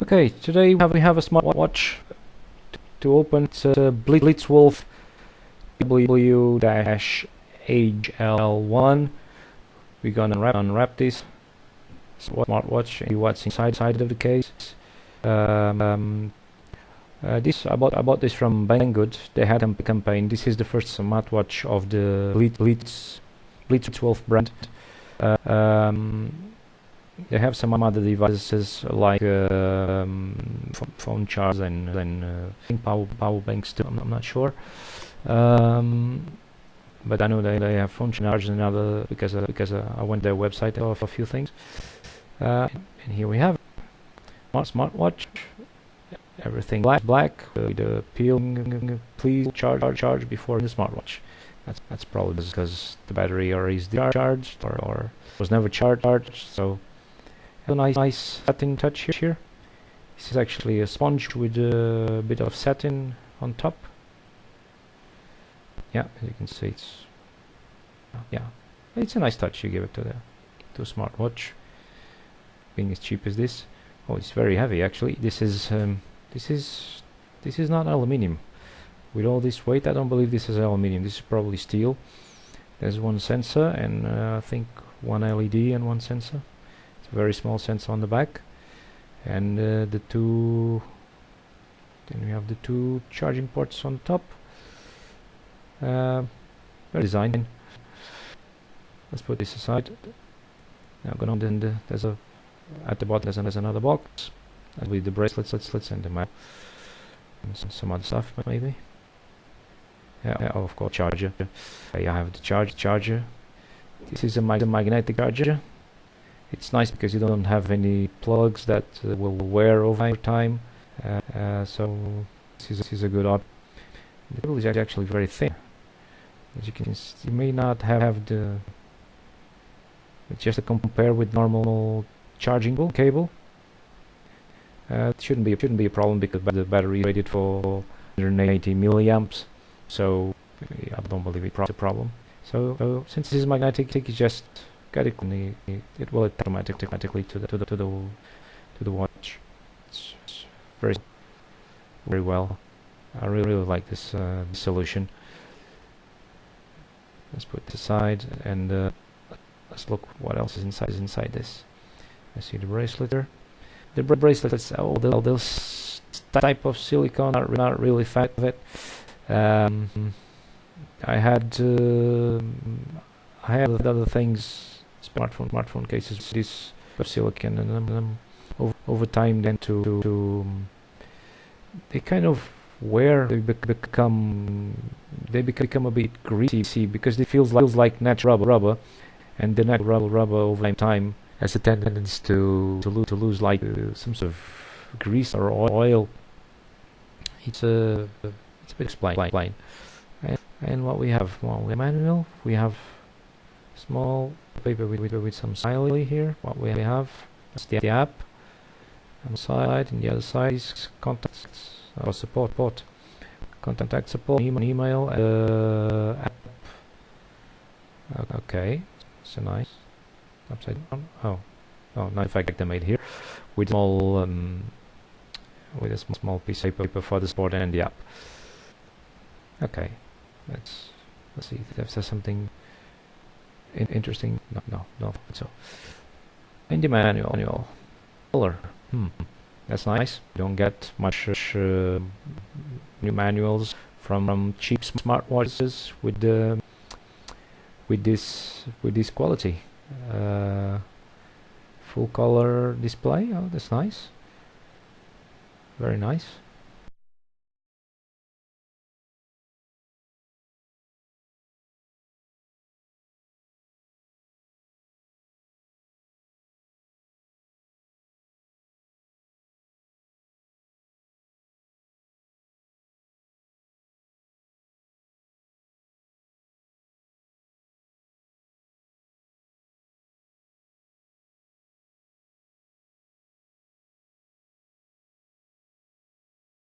Okay, today we have a smartwatch to open. It's a Blitzwolf WL-HL1. We're gonna unwrap this smartwatch and see what's inside of the case. I bought this from Banggood. They had a campaign. This is the first smartwatch of the Blitzwolf brand. They have some other devices like phone chargers and power banks too. I'm not sure, but I know they have phone chargers and other because I went to their website of a few things. And here we have smartwatch. Everything black with the peeling. Please charge before the smartwatch. That's probably because the battery or is charged or was never charged. So a nice satin touch here. This is actually a sponge with a bit of satin on top. Yeah, as you can see, it's a nice touch you give it to a smartwatch. Being as cheap as this. Oh, it's very heavy actually. This is not aluminium. With all this weight, I don't believe this is aluminium. This is probably steel. There's one sensor and I think one LED and one sensor. It's a very small sensor on the back, and then we have the two charging ports on top. Very design. Let's put this aside. Now there's at the bottom there's another box with the bracelets, and the map, and some other stuff maybe. Yeah, of course, charger. I have the charger. This is a magnetic charger. It's nice because you don't have any plugs that will wear over time. So this is a good option. The cable is actually very thin. As you can see, you may not have the. Just to compare with normal charging cable. It shouldn't be a problem because the battery is rated for 180 milliamps. So I don't believe it's a problem. So since this is magnetic, you just got it. It will automatically to the watch. It's very well. I really like this solution. Let's put this aside and let's look what else is inside this. I see the bracelet there. The bracelets, those type of silicone are not really fat of it. I had other things, smartphone cases with this silicone, and over time then they kind of wear. They become a bit greasy because it feels like natural rubber, and the natural rubber over time has a tendency to lose like some sort of grease or oil. It's a bit explain. And what we have? Well, we have manual. We have small paper with some smiley here. What we have? That's the app. On the side, and the other side is contacts or support. Contact support, email, app. Okay, so nice. Upside down. Oh, now in fact they made here with small with a small piece of paper for the support and the app. Okay, let's see if there's something interesting. No. So in the manual, color. That's nice. You don't get much new manuals from cheap smartwatches with this quality. Full color display. Oh, that's nice. Very nice.